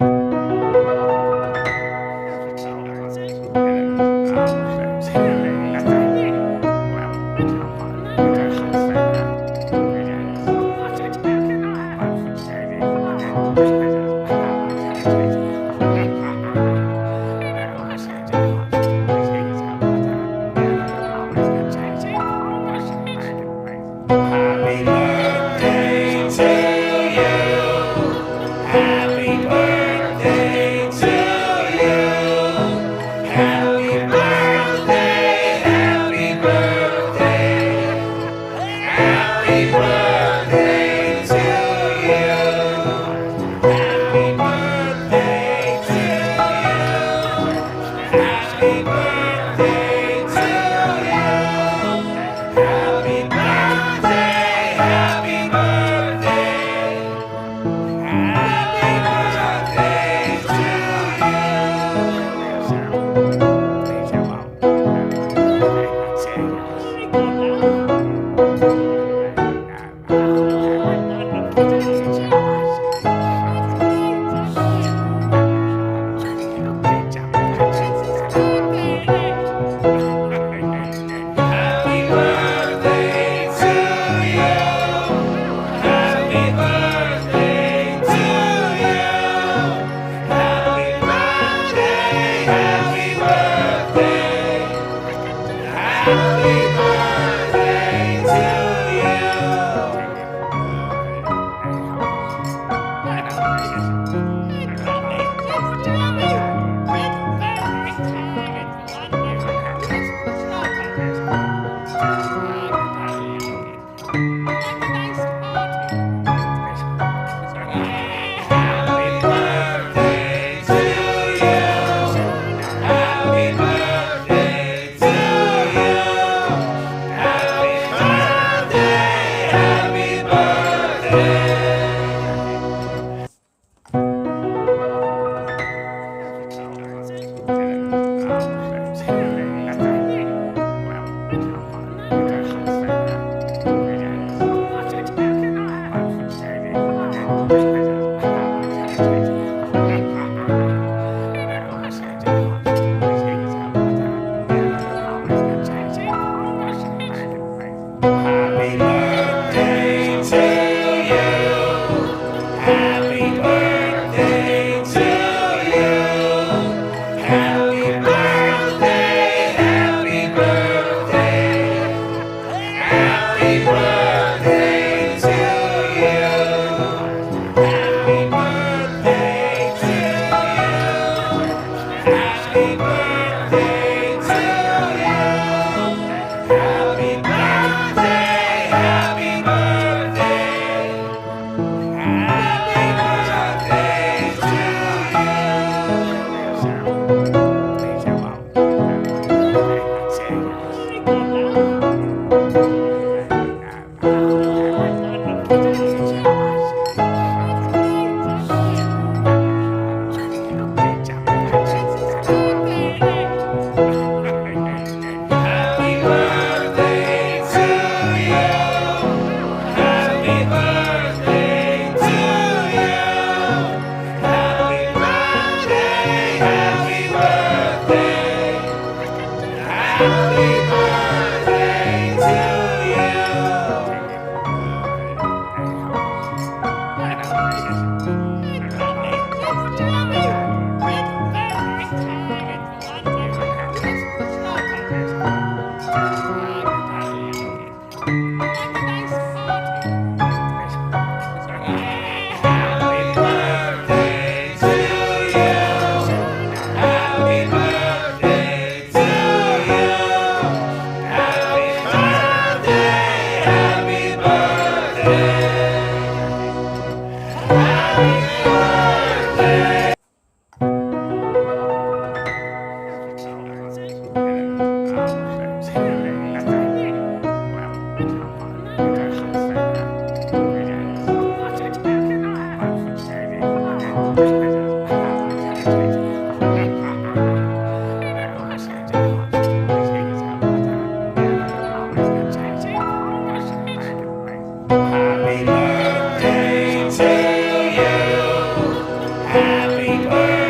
Happy birthday to you. Happy birthday to you. Happy birthday, happy birthday. Happy birthday to you. Happy birthday to you. Happy birthday to you. Happy birthday, happy birthday. Happy birthday to Happy birthday to you. Happy birthday to you. Happy birthday, happy birthday. Happy birthday to Happy birthday to you. Happy birthday to you. Happy birthday, happy birthday. Happy birthday to you. Happy birthday to you. Happy birthday, happy birthday. Happy birthday to you. Happy birthday to you. Happy birthday to you. Happy birthday, happy birthday. Happy birthday to Happy birthday to you. Happy birthday to you. Happy birthday, happy birthday. Happy birthday to Happy birthday to you. Happy birthday to you. Happy birthday, happy birthday. Happy birthday. Happy birthday to you. Happy Happy birthday